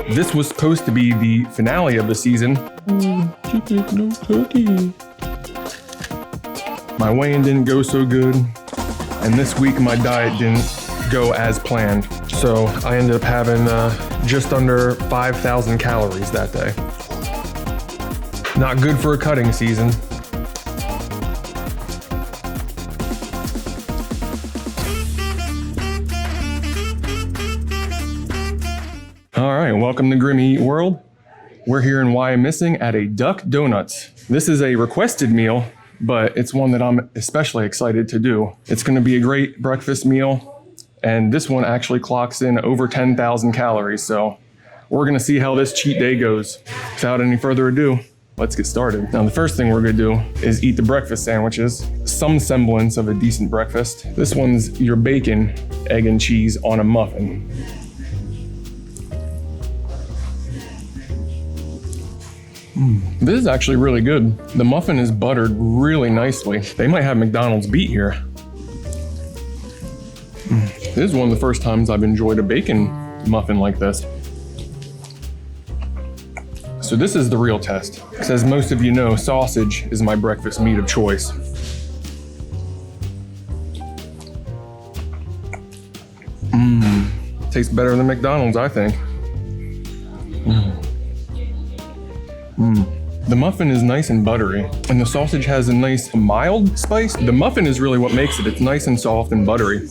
This was supposed to be the finale of the season. Cheesecake, no cookie. My weigh-in didn't go so good, and this week my diet didn't go as planned. So I ended up having just under 5,000 calories that day. Not good for a cutting season. All right, welcome to Grimmy World. We're here in Why I'm Missing at a Duck Donuts. This is a requested meal, but it's one that I'm especially excited to do. It's gonna be a great breakfast meal, and this one actually clocks in over 10,000 calories, so we're gonna see how this cheat day goes. Without any further ado, let's get started. Now, the first thing we're gonna do is eat the breakfast sandwiches, some semblance of a decent breakfast. This one's your bacon, egg, and cheese on a muffin. This is actually really good. The muffin is buttered really nicely. They might have McDonald's beat here. This is one of the first times I've enjoyed a bacon muffin like this. So this is the real test. Because as most of you know, sausage is my breakfast meat of choice. Tastes better than McDonald's, I think. The muffin is nice and buttery, and the sausage has a nice mild spice. The muffin is really what makes it. It's nice and soft and buttery.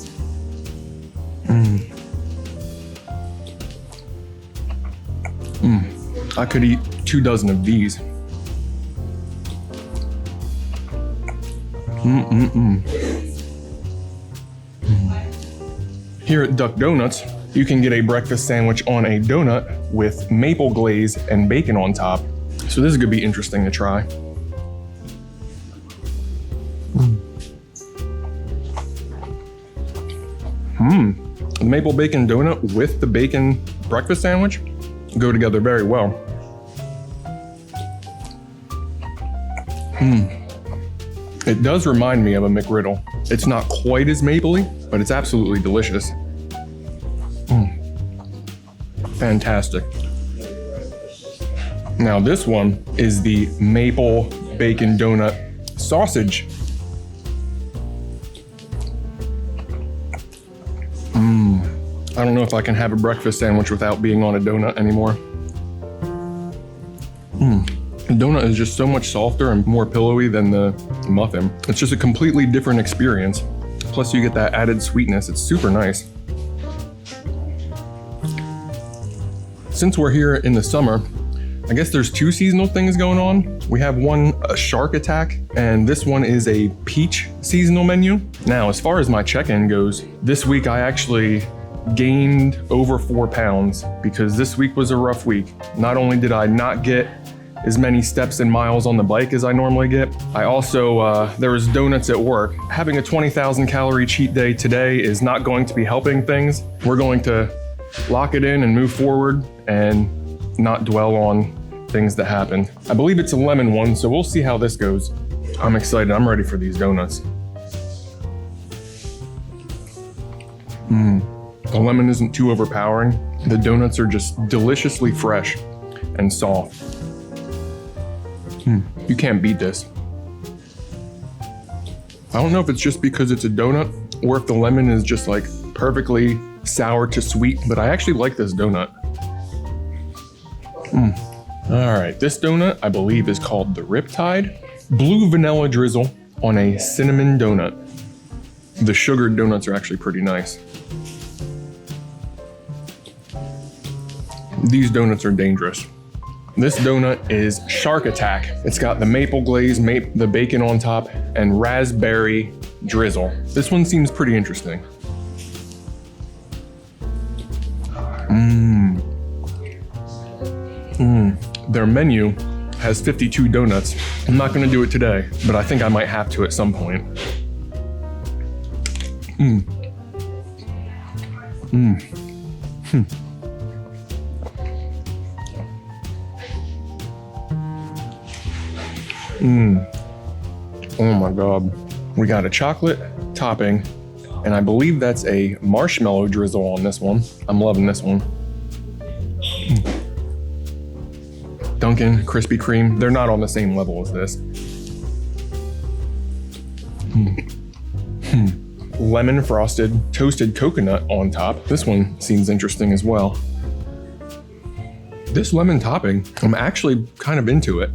I could eat 2 dozen of these. Here at Duck Donuts, you can get a breakfast sandwich on a donut with maple glaze and bacon on top. So this is gonna be interesting to try. The maple bacon donut with the bacon breakfast sandwich go together very well. It does remind me of a McGriddle. It's not quite as mapley, but it's absolutely delicious. Fantastic. Now this one is the maple bacon donut sausage. I don't know if I can have a breakfast sandwich without being on a donut anymore. The donut is just so much softer and more pillowy than the muffin. It's just a completely different experience. Plus you get that added sweetness. It's super nice. Since we're here in the summer, I guess there's 2 seasonal things going on. We have one, a shark attack, and this one is a peach seasonal menu. Now, as far as my check-in goes, this week I actually gained over 4 pounds because this week was a rough week. Not only did I not get as many steps and miles on the bike as I normally get, I also, there was donuts at work. Having a 20,000 calorie cheat day today is not going to be helping things. We're going to lock it in and move forward and not dwell on things that happened. I believe it's a lemon one, so we'll see how this goes. I'm excited, I'm ready for these donuts. The lemon isn't too overpowering. The donuts are just deliciously fresh and soft. You can't beat this. I don't know if it's just because it's a donut or if the lemon is just like perfectly sour to sweet, but I actually like this donut. All right, this donut I believe is called the Riptide. Blue vanilla drizzle on a cinnamon donut. The sugared donuts are actually pretty nice. These donuts are dangerous. This donut is Shark Attack. It's got the maple glaze, the bacon on top, and raspberry drizzle. This one seems pretty interesting. Their menu has 52 donuts. I'm not gonna do it today, but I think I might have to at some point. Oh my God. We got a chocolate topping And I believe that's a marshmallow drizzle on this one. I'm loving this one. Dunkin' Krispy Kreme, they're not on the same level as this. Lemon frosted toasted coconut on top. This one seems interesting as well. This lemon topping, I'm actually kind of into it.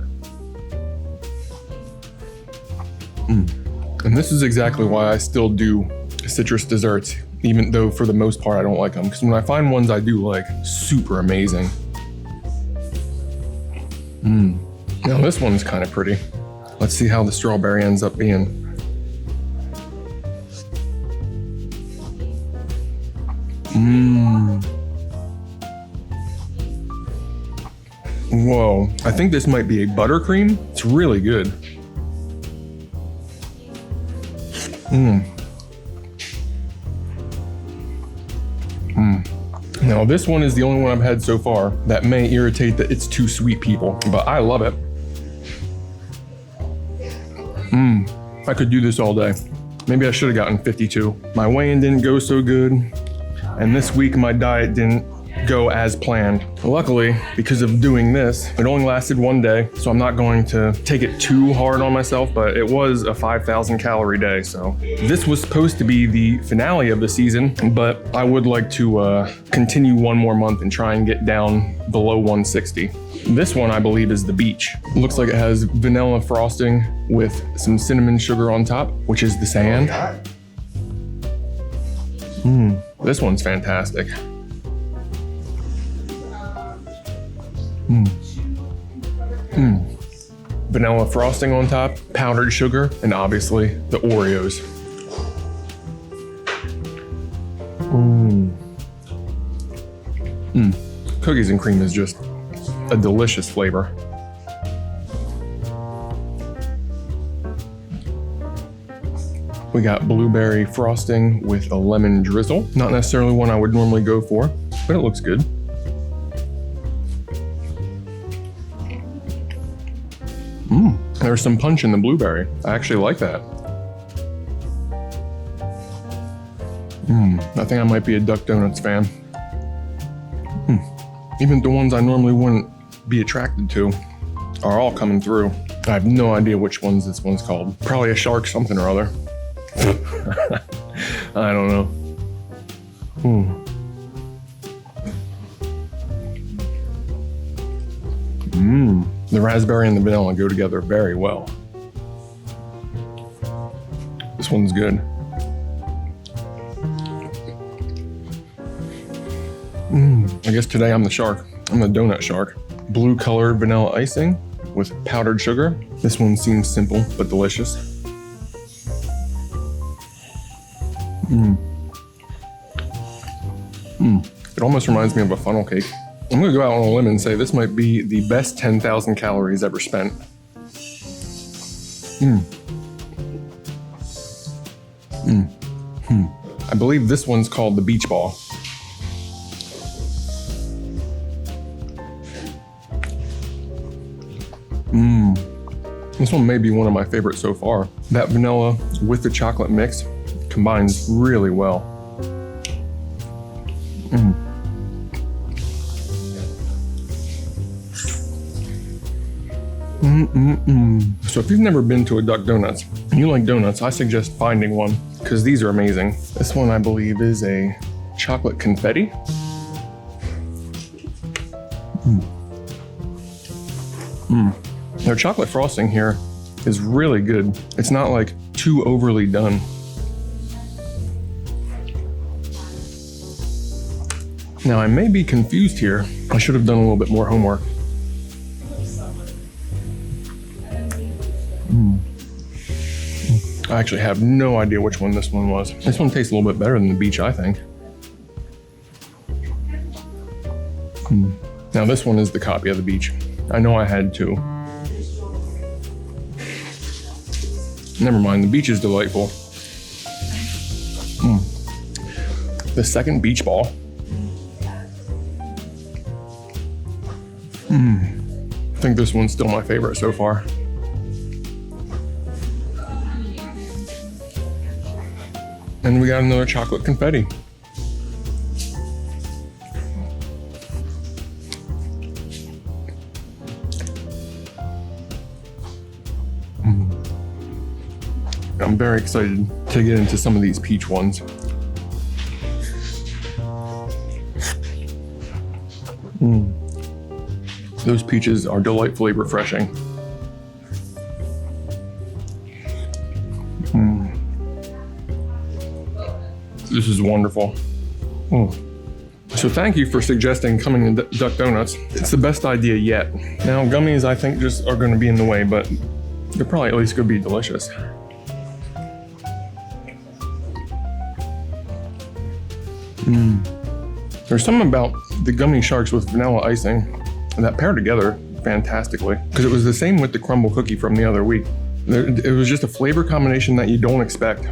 And this is exactly why I still do citrus desserts, even though for the most part I don't like them. Because when I find ones I do like, super amazing. Now this one's kind of pretty. Let's see how the strawberry ends up being. Whoa, I think this might be a buttercream. It's really good. Now this one is the only one I've had so far that may irritate the it's too sweet people, but I love it. I could do this all day. Maybe I should have gotten 52. My weigh-in didn't go so good, and this week my diet didn't go as planned. Luckily, because of doing this, it only lasted one day, so I'm not going to take it too hard on myself, but it was a 5,000 calorie day, so. This was supposed to be the finale of the season, but I would like to continue one more month and try and get down below 160. This one, I believe, is the beach. It looks like it has vanilla frosting with some cinnamon sugar on top, which is the sand. This one's fantastic. Vanilla frosting on top, powdered sugar, and obviously the Oreos. Cookies and cream is just a delicious flavor. We got blueberry frosting with a lemon drizzle. Not necessarily one I would normally go for, but it looks good. There's some punch in the blueberry. I actually like that. I think I might be a Duck Donuts fan. Even the ones I normally wouldn't be attracted to are all coming through. I have no idea which ones this one's called. Probably a shark something or other. I don't know. The raspberry and the vanilla go together very well. This one's good. I guess today I'm the shark. I'm the donut shark. Blue colored vanilla icing with powdered sugar. This one seems simple but delicious. It almost reminds me of a funnel cake. I'm gonna go out on a limb and say this might be the best 10,000 calories ever spent. I believe this one's called the beach ball. This one may be one of my favorites so far. That vanilla with the chocolate mix combines really well. So if you've never been to a Duck Donuts and you like donuts, I suggest finding one because these are amazing. This one I believe is a chocolate confetti. Their chocolate frosting here is really good. It's not like too overly done. Now I may be confused here. I should have done a little bit more homework. I actually have no idea which one this one was. This one tastes a little bit better than the beach, I think. Now this one is the copy of the beach. I know I had two. Never mind, the beach is delightful. The second beach ball. I think this one's still my favorite so far. And And we got another chocolate confetti. I'm very excited to get into some of these peach ones. Those peaches are delightfully refreshing. This is wonderful. So thank you for suggesting coming to Duck Donuts. It's the best idea yet. Now gummies I think just are gonna be in the way, but they're probably at least gonna be delicious. There's something about the gummy sharks with vanilla icing that pair together fantastically, because it was the same with the Crumbl cookie from the other week. It was just a flavor combination that you don't expect,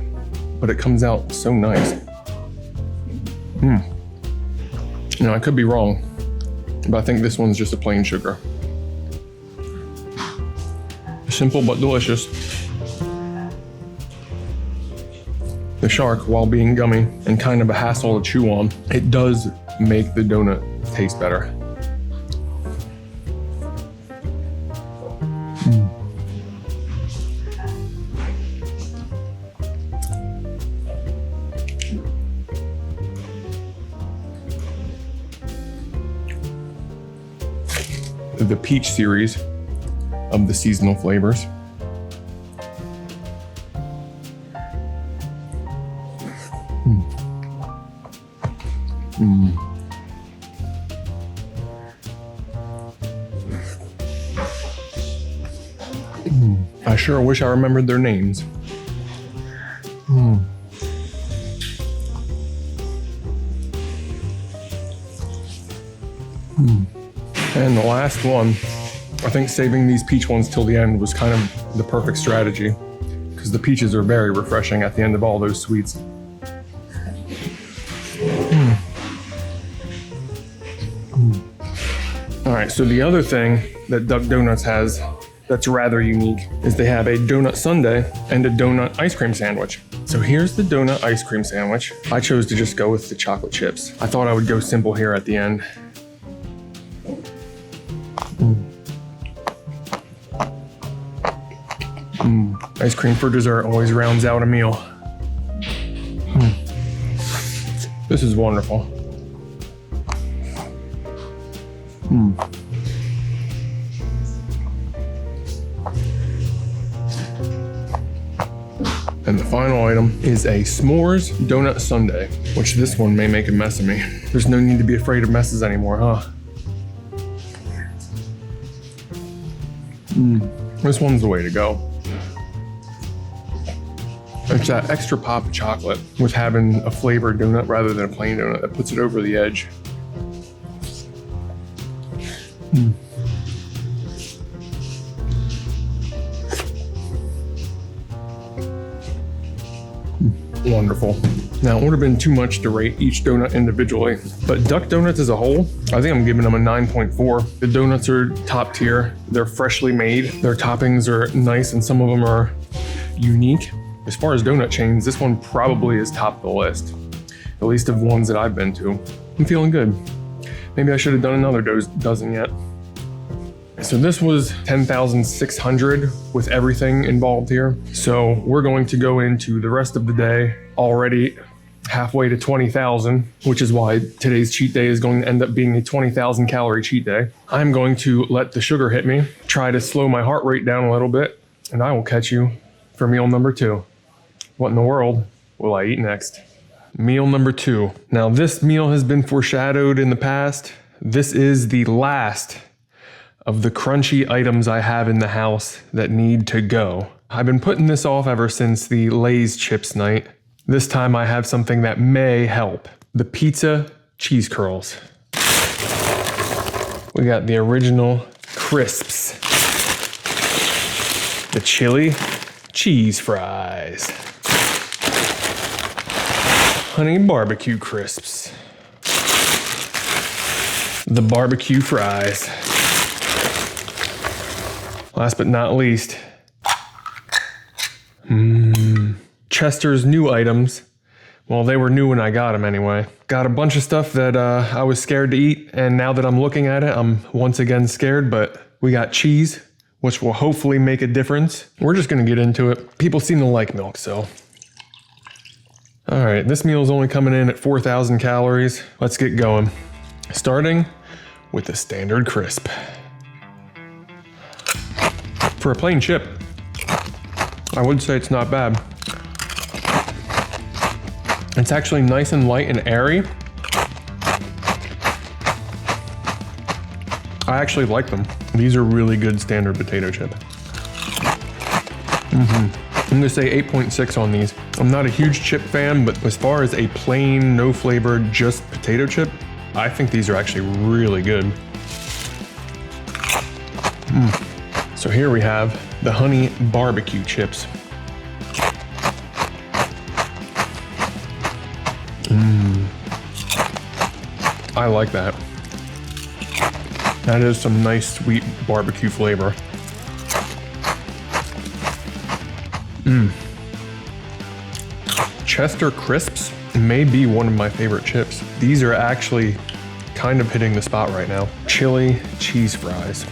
but it comes out so nice. You know, I could be wrong, but I think this one's just a plain sugar. Simple but delicious. The shark, while being gummy and kind of a hassle to chew on, it does make the donut taste better. The peach series of the seasonal flavors. I sure wish I remembered their names. And the last one, I think saving these peach ones till the end was kind of the perfect strategy, because the peaches are very refreshing at the end of all those sweets. All right, so the other thing that Duck Donuts has that's rather unique is they have a donut sundae and a donut ice cream sandwich. So here's the donut ice cream sandwich. I chose to just go with the chocolate chips. I thought I would go simple here at the end. Ice cream for dessert always rounds out a meal. This is wonderful. And the final item is a s'mores donut sundae, which this one may make a mess of me. There's no need to be afraid of messes anymore, huh? This one's the way to go. It's that extra pop of chocolate with having a flavored donut rather than a plain donut that puts it over the edge. Wonderful. Now, it would have been too much to rate each donut individually, but Duck Donuts as a whole, I think I'm giving them a 9.4. The donuts are top tier. They're freshly made. Their toppings are nice, and some of them are unique. As far as donut chains, this one probably is top of the list, at least of ones that I've been to. I'm feeling good. Maybe I should have done another dozen yet. So this was 10,600 with everything involved here. So we're going to go into the rest of the day already halfway to 20,000, which is why today's cheat day is going to end up being a 20,000 calorie cheat day. I'm going to let the sugar hit me, try to slow my heart rate down a little bit, and I will catch you for meal number 2. What in the world will I eat next? Meal number 2. Now this meal has been foreshadowed in the past. This is the last of the crunchy items I have in the house that need to go. I've been putting this off ever since the Lay's chips night. This time I have something that may help. The pizza cheese curls. We got the original crisps. The chili cheese fries. Honey barbecue crisps. The barbecue fries. Last but not least, Chester's new items, Well, they were new when I got them anyway. Got a bunch of stuff that I was scared to eat, and now that I'm looking at it, I'm once again scared, but we got cheese, which will hopefully make a difference. We're just gonna get into it. People seem to like milk, so. All right, this meal is only coming in at 4,000 calories. Let's get going. Starting with the standard crisp. For a plain chip, I would say it's not bad. It's actually nice and light and airy. I actually like them. These are really good standard potato chip. I'm gonna say 8.6 on these. I'm not a huge chip fan, but as far as a plain, no flavor, just potato chip, I think these are actually really good. So here we have the honey barbecue chips. I like that. That is some nice sweet barbecue flavor. Chester Crisps may be one of my favorite chips. These are actually kind of hitting the spot right now. Chili cheese fries.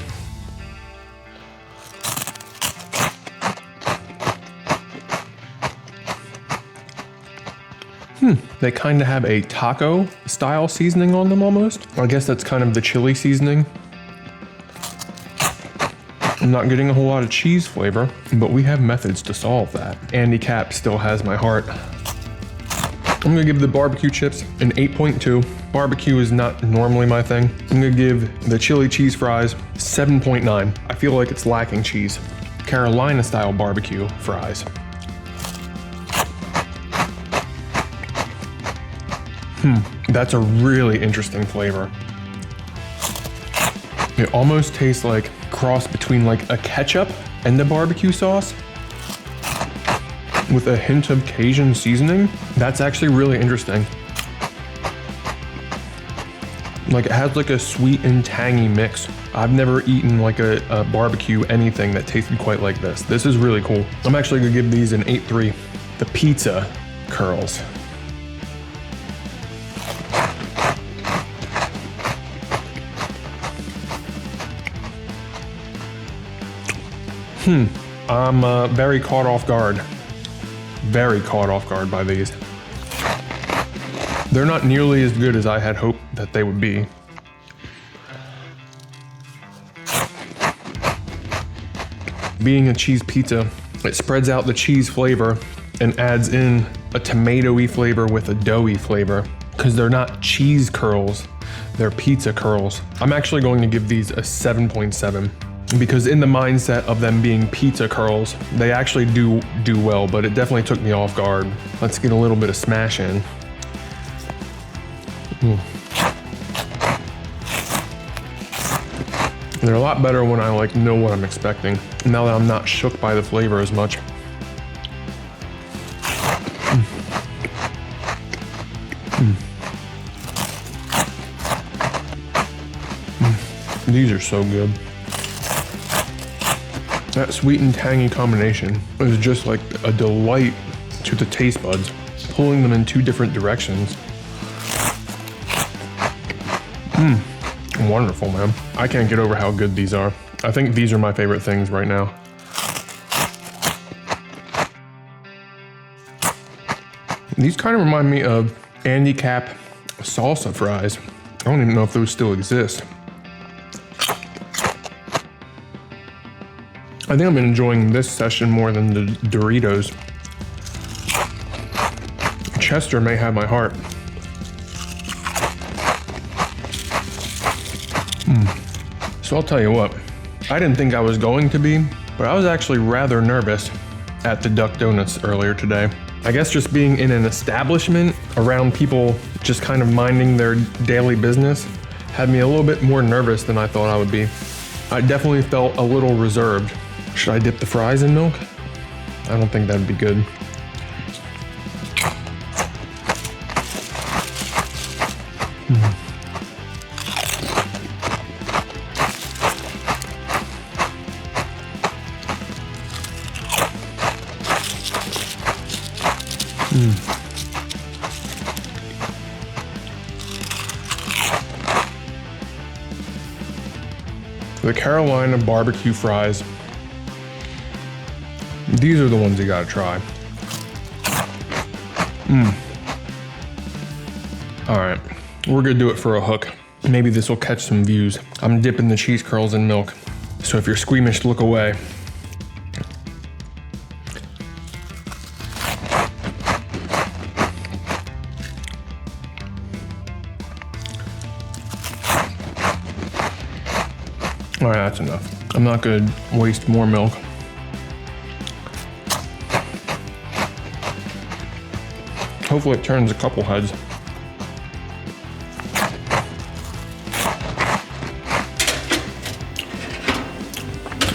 They kind of have a taco style seasoning on them almost. I guess that's kind of the chili seasoning. I'm not getting a whole lot of cheese flavor, but we have methods to solve that. Andy Cap still has my heart. I'm gonna give the barbecue chips an 8.2. Barbecue is not normally my thing. I'm gonna give the chili cheese fries 7.9. I feel like it's lacking cheese. Carolina style barbecue fries. That's a really interesting flavor. It almost tastes like cross between like a ketchup and the barbecue sauce with a hint of Cajun seasoning. That's actually really interesting. Like it has like a sweet and tangy mix. I've never eaten like a barbecue anything that tasted quite like this. This is really cool. I'm actually gonna give these an 8.3. The pizza curls. I'm very caught off guard. Very caught off guard by these. They're not nearly as good as I had hoped that they would be. Being a cheese pizza, it spreads out the cheese flavor and adds in a tomatoey flavor with a doughy flavor, because they're not cheese curls, they're pizza curls. I'm actually going to give these a 7.7. Because in the mindset of them being pizza curls, they actually do well, but it definitely took me off guard. Let's get a little bit of smash in. They're a lot better when I like know what I'm expecting, now that I'm not shook by the flavor as much. These are so good. That sweet and tangy combination is just like a delight to the taste buds, pulling them in two different directions. Wonderful, man. I can't get over how good these are. I think these are my favorite things right now. These kind of remind me of Andy Cap salsa fries. I don't even know if those still exist. I think I've been enjoying this session more than the Doritos. Chester may have my heart. So I'll tell you what, I didn't think I was going to be, but I was actually rather nervous at the Duck Donuts earlier today. I guess just being in an establishment around people just kind of minding their daily business had me a little bit more nervous than I thought I would be. I definitely felt a little reserved. Should I dip the fries in milk? I don't think that'd be good. The Carolina barbecue fries. These are the ones you gotta try. All right, we're gonna do it for a hook. Maybe this will catch some views. I'm dipping the cheese curls in milk. So if you're squeamish, look away. All right, that's enough. I'm not gonna waste more milk. Hopefully it turns a couple heads.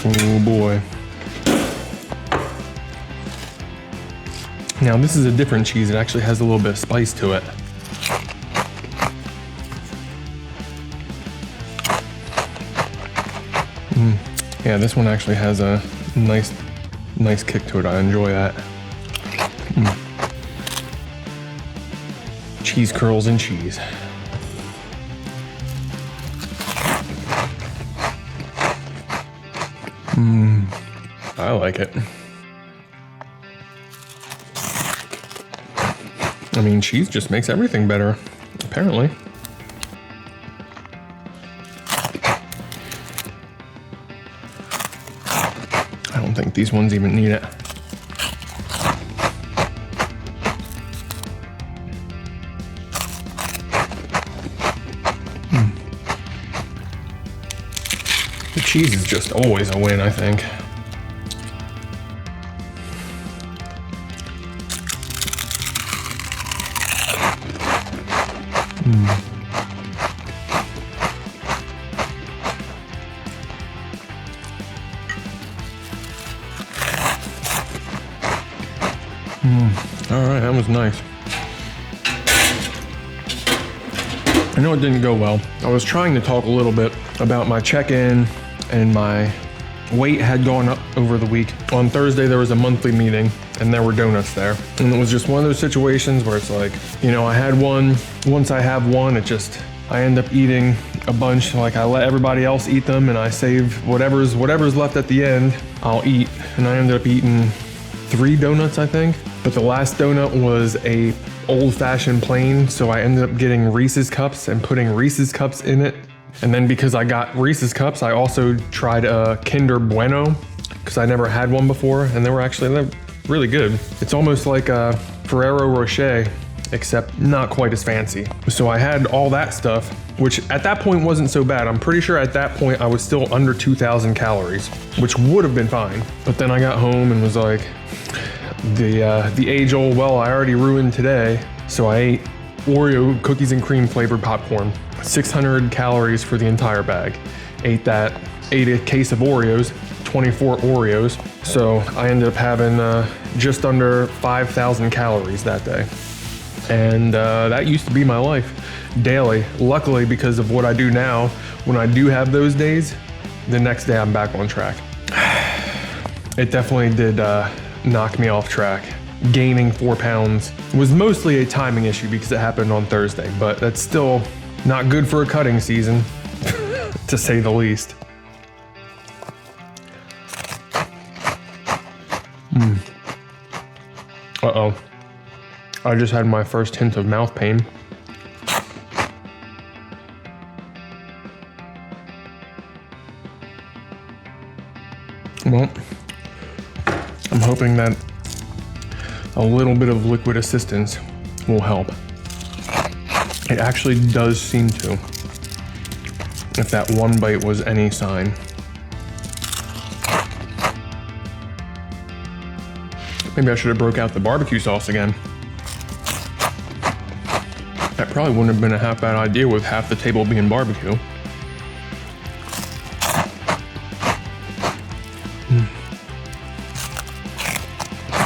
Oh boy. Now this is a different cheese. It actually has a little bit of spice to it. Yeah, this one actually has a nice kick to it. I enjoy that. Cheese curls and cheese. I like it. I mean, cheese just makes everything better, apparently. I don't think these ones even need it. The cheese is just always a win, I think. All right, that was nice. I know it didn't go well. I was trying to talk a little bit about my check-in, and my weight had gone up over the week. On Thursday, there was a monthly meeting, and there were donuts there. And it was just one of those situations where it's like, you know, I had one. Once I have one, I end up eating a bunch. Like, I let everybody else eat them, and I save whatever's left at the end, I'll eat. And I ended up eating 3 donuts, I think. But the last donut was a old-fashioned plain, so I ended up getting Reese's Cups and putting Reese's Cups in it. And then because I got Reese's Cups, I also tried a Kinder Bueno, because I never had one before, and they're really good. It's almost like a Ferrero Rocher, except not quite as fancy. So I had all that stuff, which at that point wasn't so bad. I'm pretty sure at that point I was still under 2,000 calories, which would have been fine. But then I got home and was like, the age old, well, I already ruined today. So I ate Oreo cookies and cream flavored popcorn, 600 calories for the entire bag. Ate a case of Oreos, 24 Oreos. So I ended up having just under 5,000 calories that day. And that used to be my life daily. Luckily, because of what I do now, when I do have those days, the next day I'm back on track. It definitely did knock me off track. Gaining 4 pounds was mostly a timing issue because it happened on Thursday, but that's still not good for a cutting season, to say the least. Uh-oh. I just had my first hint of mouth pain. Well, I'm hoping that a little bit of liquid assistance will help. It actually does seem to, if that one bite was any sign. Maybe I should have broke out the barbecue sauce again. That probably wouldn't have been a half bad idea with half the table being barbecue.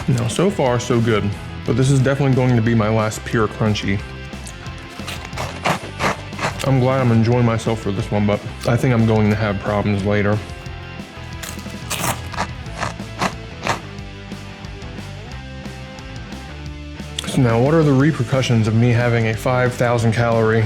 Now, so far, so good. But this is definitely going to be my last pure crunchy. I'm glad I'm enjoying myself for this one, but I think I'm going to have problems later. So now, what are the repercussions of me having a 5,000 calorie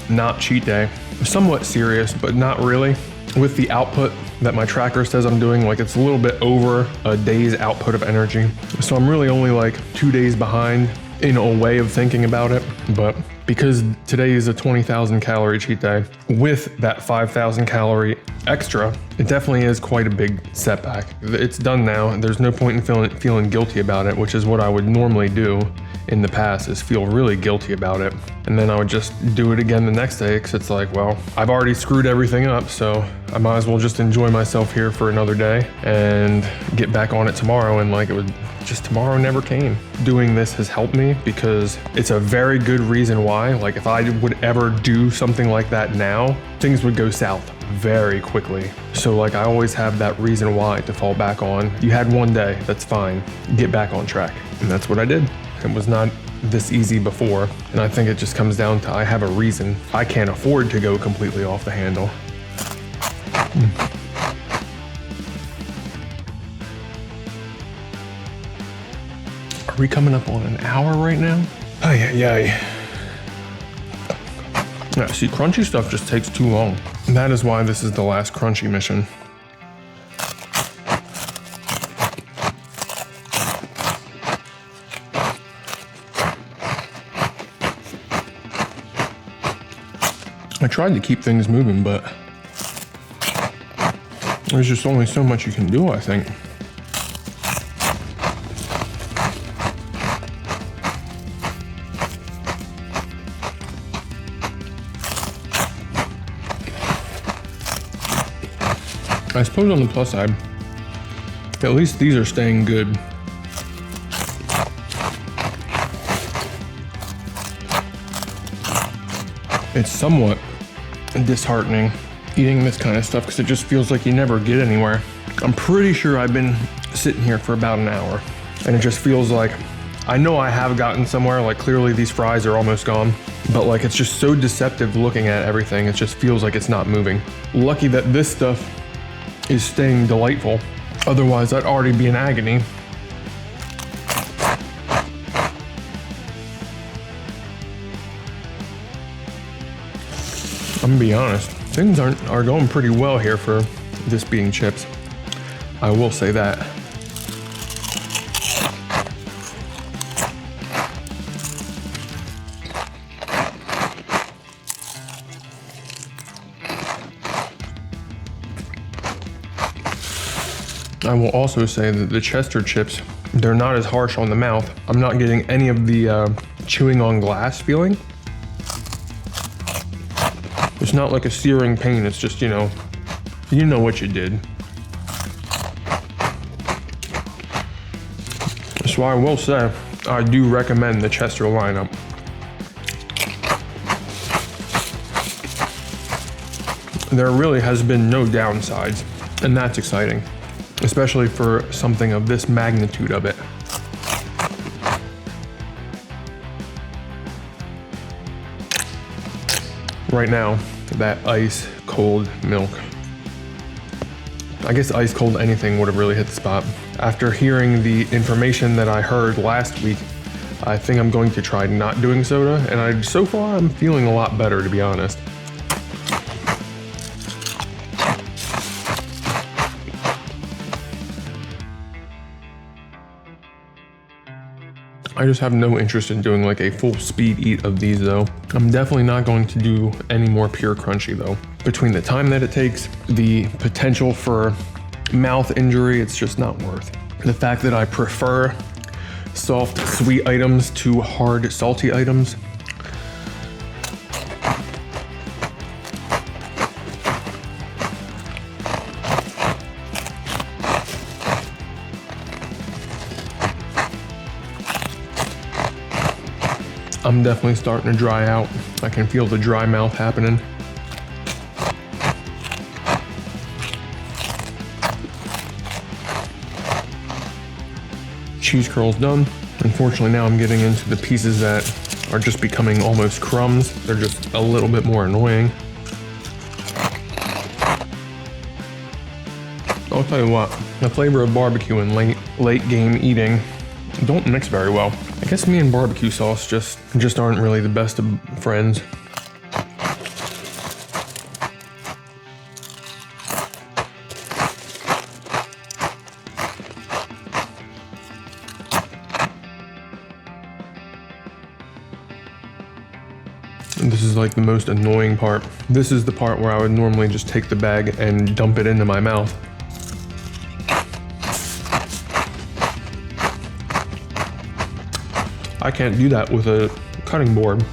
not cheat day? Somewhat serious, but not really. with the output that my tracker says I'm doing, like it's a little bit over a day's output of energy. So I'm really only like 2 days behind in a way of thinking about it. But because today is a 20,000 calorie cheat day with that 5,000 calorie extra, it definitely is quite a big setback. It's done now, and there's no point in feeling guilty about it, which is what I would normally do in the past, is feel really guilty about it. And then I would just do it again the next day, because it's like, well, I've already screwed everything up, so I might as well just enjoy myself here for another day and get back on it tomorrow. And like, it would just, tomorrow never came. Doing this has helped me because it's a very good reason why. Like if I would ever do something like that now, things would go south very quickly. So like I always have that reason why to fall back on. You had one day, that's fine. Get back on track. And that's what I did. It was not this easy before. And I think it just comes down to I have a reason. I can't afford to go completely off the handle. Are we coming up on an hour right now? Ay. Yeah, see, crunchy stuff just takes too long. That is why this is the last crunchy mission. I tried to keep things moving, but there's just only so much you can do, I think. I suppose on the plus side, at least these are staying good. It's somewhat disheartening eating this kind of stuff because it just feels like you never get anywhere. I'm pretty sure I've been sitting here for about an hour and it just feels like, I know I have gotten somewhere, like clearly these fries are almost gone, but like it's just so deceptive looking at everything. It just feels like it's not moving. Lucky that this stuff is staying delightful. Otherwise I'd already be in agony. I'm gonna be honest, things are going pretty well here for this being chips. I will say that. I will also say that the Chester chips, they're not as harsh on the mouth. I'm not getting any of the chewing on glass feeling. It's not like a searing pain, it's just, you know what you did. So I will say, I do recommend the Chester lineup. There really has been no downsides, and that's exciting, especially for something of this magnitude of it. Right now, that ice cold milk. I guess ice cold anything would have really hit the spot. After hearing the information that I heard last week, I think I'm going to try not doing soda, and so far I'm feeling a lot better, to be honest. I just have no interest in doing like a full speed eat of these though. I'm definitely not going to do any more pure crunchy though. Between the time that it takes, the potential for mouth injury, it's just not worth. The fact that I prefer soft, sweet items to hard, salty items. I'm definitely starting to dry out. I can feel the dry mouth happening. Cheese curl's done. Unfortunately, now I'm getting into the pieces that are just becoming almost crumbs. They're just a little bit more annoying. I'll tell you what, the flavor of barbecue and late game eating don't mix very well. I guess me and barbecue sauce just aren't really the best of friends. And this is like the most annoying part. This is the part where I would normally just take the bag and dump it into my mouth. I can't do that with a cutting board.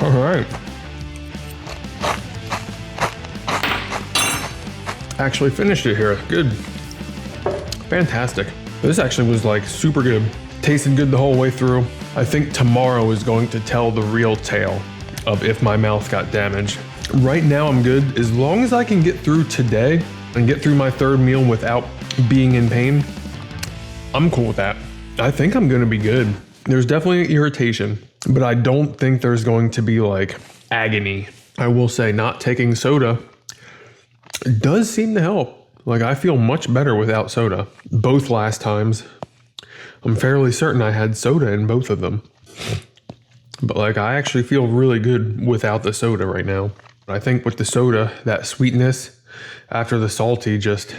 All right. Actually finished it here. Good. Fantastic. This actually was like super good. Tasted good the whole way through. I think tomorrow is going to tell the real tale of if my mouth got damaged. Right now I'm good. As long as I can get through today and get through my third meal without being in pain, I'm cool with that. I think I'm gonna be good. There's definitely irritation, but I don't think there's going to be like agony. I will say not taking soda does seem to help. Like I feel much better without soda. Both last times, I'm fairly certain I had soda in both of them. But like I actually feel really good without the soda right now. I think with the soda, that sweetness after the salty just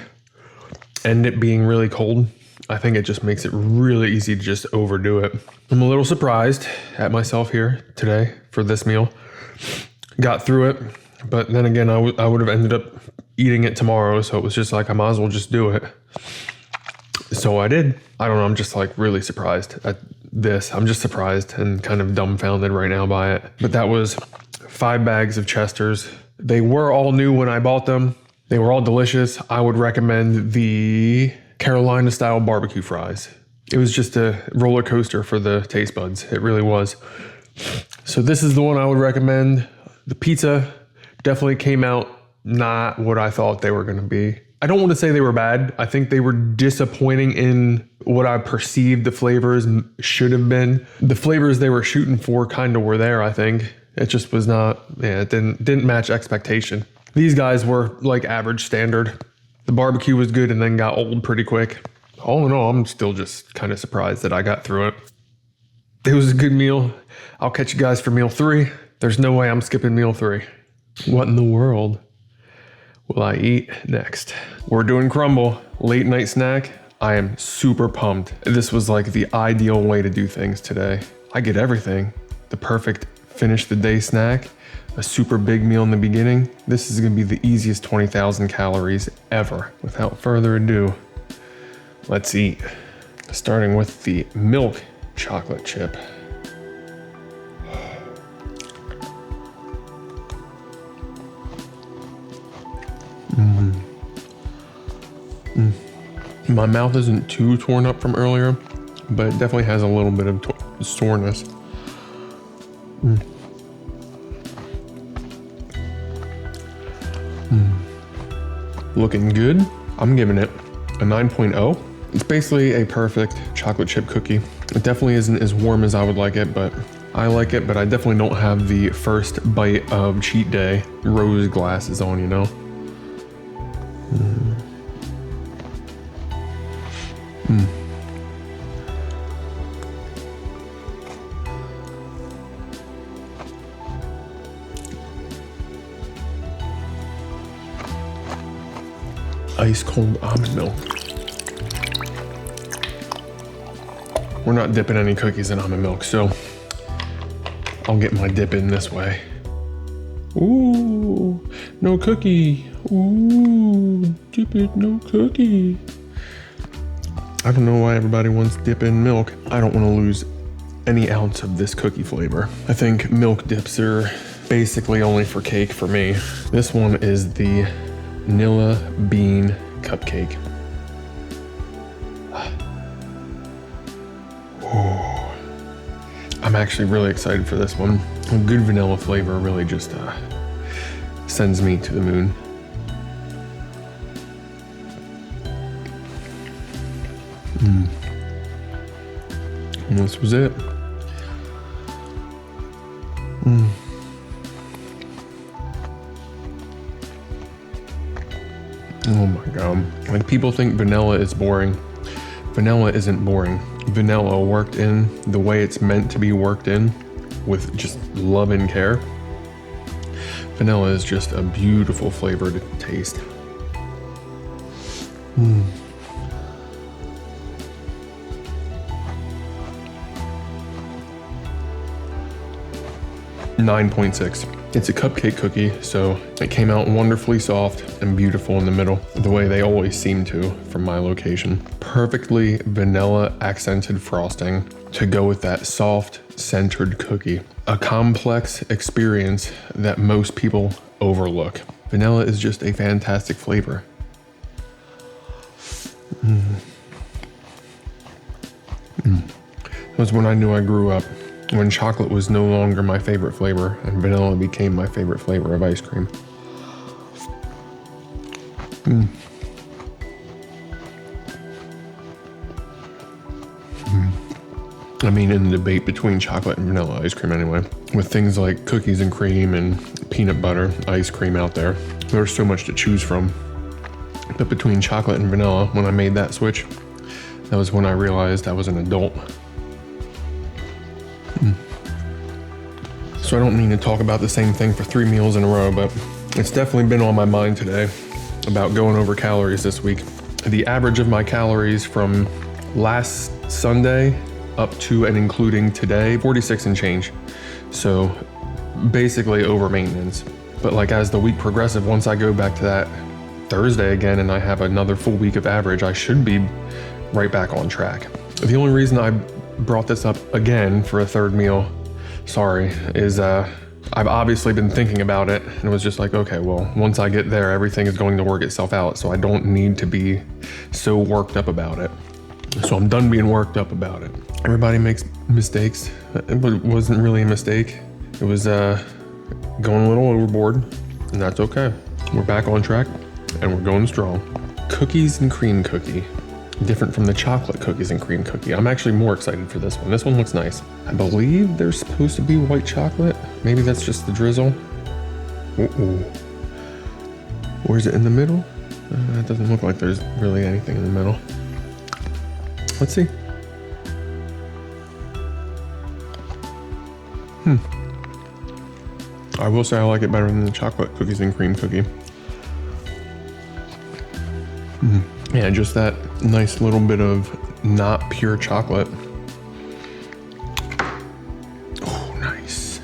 and it being really cold, I think it just makes it really easy to just overdo it. I'm a little surprised at myself here today for this meal. Got through it, but then again, I would have ended up eating it tomorrow, so it was just like, I might as well just do it. So I did. I don't know, I'm just like really surprised at this. I'm just surprised and kind of dumbfounded right now by it. But that was 5 bags of Chesters. They were all new when I bought them. They were all delicious. I would recommend the Carolina style barbecue fries. It was just a roller coaster for the taste buds. It really was. So this is the one I would recommend. The pizza definitely came out not what I thought they were going to be. I don't want to say they were bad. I think they were disappointing in what I perceived the flavors should have been. The flavors they were shooting for kind of were there, I think. It just was not, it didn't match expectation. These guys were like average standard. The barbecue was good and then got old pretty quick. All in all, I'm still just kind of surprised that I got through it. It was a good meal. I'll catch you guys for meal 3. There's no way I'm skipping meal 3. What in the world will I eat next? We're doing Crumbl, late night snack. I am super pumped. This was like the ideal way to do things today. I get everything. The perfect finish the day snack, a super big meal in the beginning. This is gonna be the easiest 20,000 calories ever. Without further ado, let's eat. Starting with the milk chocolate chip. My mouth isn't too torn up from earlier, but it definitely has a little bit of soreness. Looking good. I'm giving it a 9.0. It's basically a perfect chocolate chip cookie. It definitely isn't as warm as I would like it, but I like it, but I definitely don't have the first bite of cheat day rose glasses on, you know? Ice cold almond milk. We're not dipping any cookies in almond milk, so I'll get my dip in this way. Ooh, no cookie. Ooh, dip it, no cookie. I don't know why everybody wants dip in milk. I don't want to lose any ounce of this cookie flavor. I think milk dips are basically only for cake for me. This one is the Nilla bean cupcake. Ooh. I'm actually really excited for this one. A good vanilla flavor really just sends me to the moon. And this was it. Oh my god. Like, people think vanilla is boring. Vanilla isn't boring. Vanilla worked in the way it's meant to be worked in, with just love and care. Vanilla is just a beautiful flavor to taste. 9.6. It's a cupcake cookie, so it came out wonderfully soft and beautiful in the middle, the way they always seem to from my location. Perfectly vanilla accented frosting to go with that soft centered cookie. A complex experience that most people overlook. Vanilla is just a fantastic flavor. That was when I knew I grew up. When chocolate was no longer my favorite flavor and vanilla became my favorite flavor of ice cream. I mean, in the debate between chocolate and vanilla ice cream anyway, with things like cookies and cream and peanut butter ice cream out there, there's so much to choose from. But between chocolate and vanilla, when I made that switch, that was when I realized I was an adult. So I don't mean to talk about the same thing for 3 meals in a row, but it's definitely been on my mind today about going over calories this week. The average of my calories from last Sunday up to and including today, 46 and change. So basically over maintenance. But like, as the week progresses, once I go back to that Thursday again and I have another full week of average, I should be right back on track. The only reason I brought this up again for a third meal, sorry, is I've obviously been thinking about it and was just like, okay, well, once I get there, everything is going to work itself out, so I don't need to be so worked up about it. So I'm done being worked up about it. Everybody makes mistakes. It wasn't really a mistake. It was going a little overboard, and that's okay. We're back on track, and we're going strong. Cookies and cream cookie. Different from the chocolate cookies and cream cookie. I'm actually more excited for this one. This one looks nice. I believe there's supposed to be white chocolate. Maybe that's just the drizzle. Ooh. Or is it in the middle? It doesn't look like there's really anything in the middle. Let's see. I will say I like it better than the chocolate cookies and cream cookie. Yeah, just that nice little bit of not pure chocolate. Oh, nice.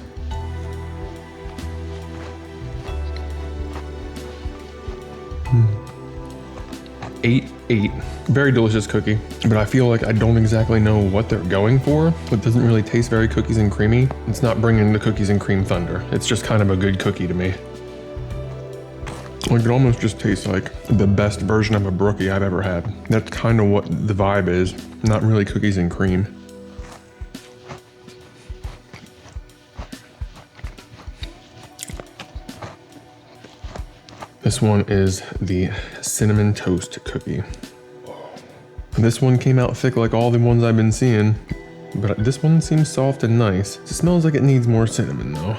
Eight. Very delicious cookie, but I feel like I don't exactly know what they're going for. It doesn't really taste very cookies and creamy. It's not bringing the cookies and cream thunder. It's just kind of a good cookie to me. Like, it almost just tastes like the best version of a brookie I've ever had. That's kind of what the vibe is, not really cookies and cream. This one is the cinnamon toast cookie. This one came out thick like all the ones I've been seeing, but this one seems soft and nice. It smells like it needs more cinnamon though.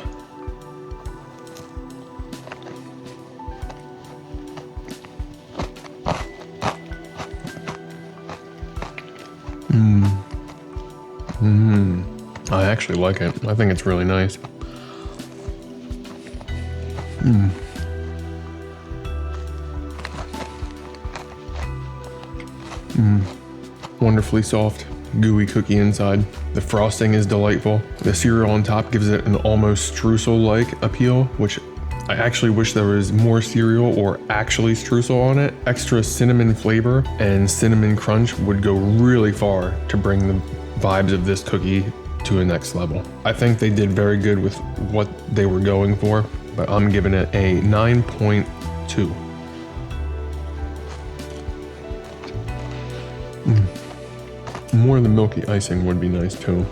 I actually like it. I think it's really nice. Wonderfully soft, gooey cookie inside. The frosting is delightful. The cereal on top gives it an almost streusel-like appeal, which I actually wish there was more cereal or actually streusel on it. Extra cinnamon flavor and cinnamon crunch would go really far to bring the vibes of this cookie to a next level. I think they did very good with what they were going for, but I'm giving it a 9.2. More of the milky icing would be nice too.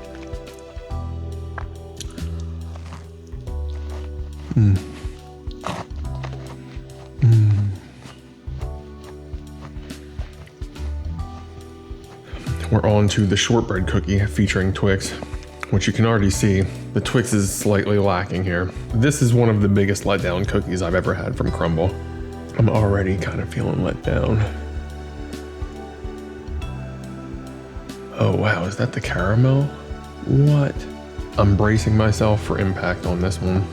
We're on on to the shortbread cookie featuring Twix, which you can already see the Twix is slightly lacking here. This is one of the biggest letdown cookies I've ever had from Crumbl. I'm already kind of feeling let down. Oh wow, is that the caramel? What? I'm bracing myself for impact on this one.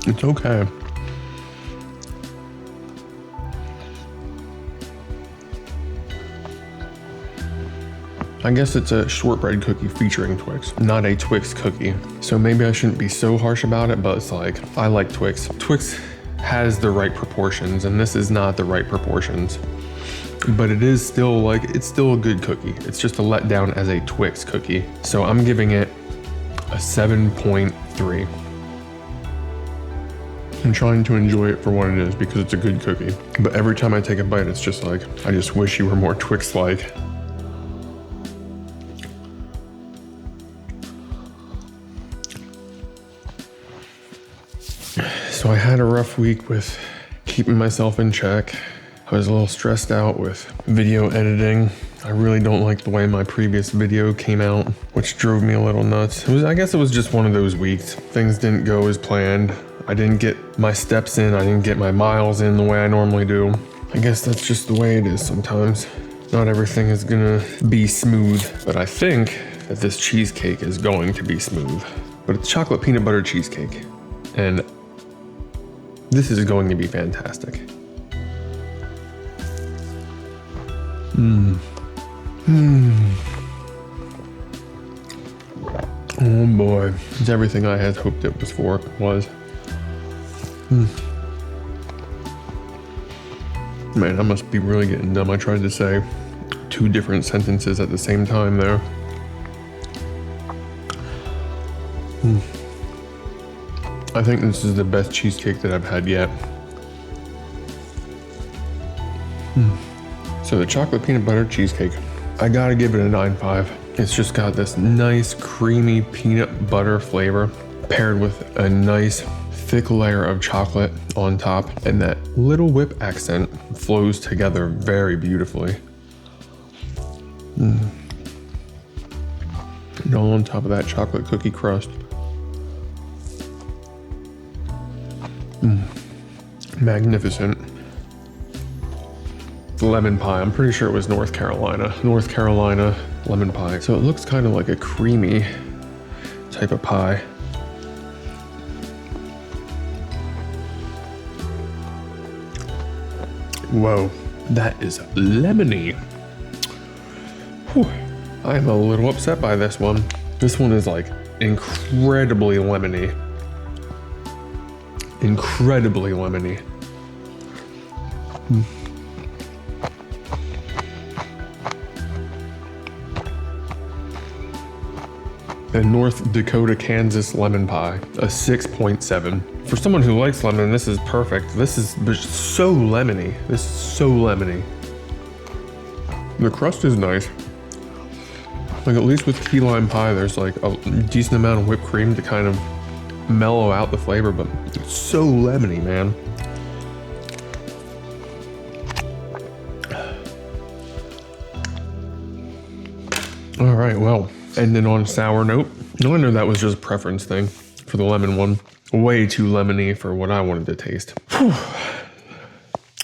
It's okay. I guess it's a shortbread cookie featuring Twix, not a Twix cookie. So maybe I shouldn't be so harsh about it, but it's like, I like Twix. Twix has the right proportions, and this is not the right proportions. But it is still like, it's still a good cookie. It's just a letdown as a Twix cookie. So I'm giving it a 7.3. I'm trying to enjoy it for what it is because it's a good cookie. But every time I take a bite, it's just like, I just wish you were more Twix-like. So I had a rough week with keeping myself in check. I was a little stressed out with video editing. I really don't like the way my previous video came out, which drove me a little nuts. I guess it was just one of those weeks. Things didn't go as planned. I didn't get my steps in. I didn't get my miles in the way I normally do. I guess that's just the way it is sometimes. Not everything is gonna be smooth, but I think that this cheesecake is going to be smooth. But it's chocolate peanut butter cheesecake. And this is going to be fantastic. Oh boy, it's everything I had hoped it was. Man, I must be really getting dumb. I tried to say 2 different sentences at the same time there. I think this is the best cheesecake that I've had yet. So the chocolate peanut butter cheesecake, I gotta give it a 9.5. It's just got this nice creamy peanut butter flavor paired with a nice thick layer of chocolate on top, and that little whip accent flows together very beautifully. And all on top of that chocolate cookie crust. Magnificent. Lemon pie, I'm pretty sure it was North Carolina lemon pie. So it looks kind of like a creamy type of pie. Whoa, that is lemony. Whew. I am a little upset by this one. This one is like incredibly lemony. Incredibly lemony. A North Dakota, Kansas lemon pie, a 6.7. For someone who likes lemon, this is perfect. This is so lemony. This is so lemony. The crust is nice. Like, at least with key lime pie, there's like a decent amount of whipped cream to kind of mellow out the flavor, but it's so lemony, man. All right, well, ending on a sour note. No wonder that was just a preference thing for the lemon one. Way too lemony for what I wanted to taste. Whew.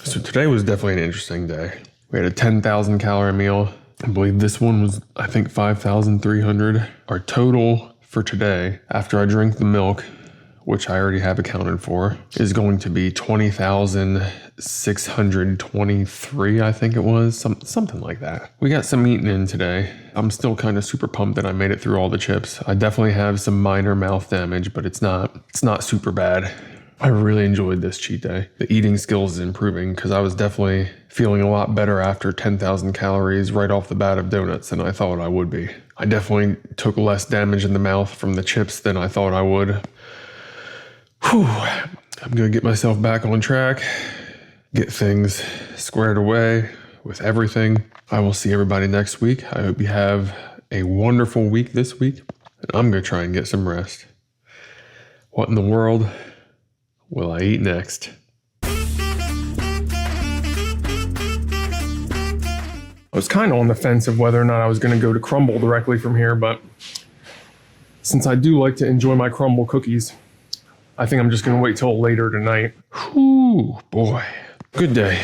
So today was definitely an interesting day. We had a 10,000 calorie meal. I believe this one was, I think, 5,300. Our total for today, after I drink the milk, which I already have accounted for, is going to be 20,623, I think it was, something like that. We got some eating in today. I'm still kind of super pumped that I made it through all the chips. I definitely have some minor mouth damage, but it's not super bad. I really enjoyed this cheat day. The eating skills is improving because I was definitely feeling a lot better after 10,000 calories right off the bat of donuts than I thought I would be. I definitely took less damage in the mouth from the chips than I thought I would. Whew. I'm gonna get myself back on track, get things squared away with everything. I will see everybody next week. I hope you have a wonderful week this week. and I'm gonna try and get some rest. What in the world will I eat next? I was kind of on the fence of whether or not I was going to go to Crumbl directly from here, but since I do like to enjoy my Crumbl cookies, I think I'm just going to wait till later tonight. Whew, boy. Good day.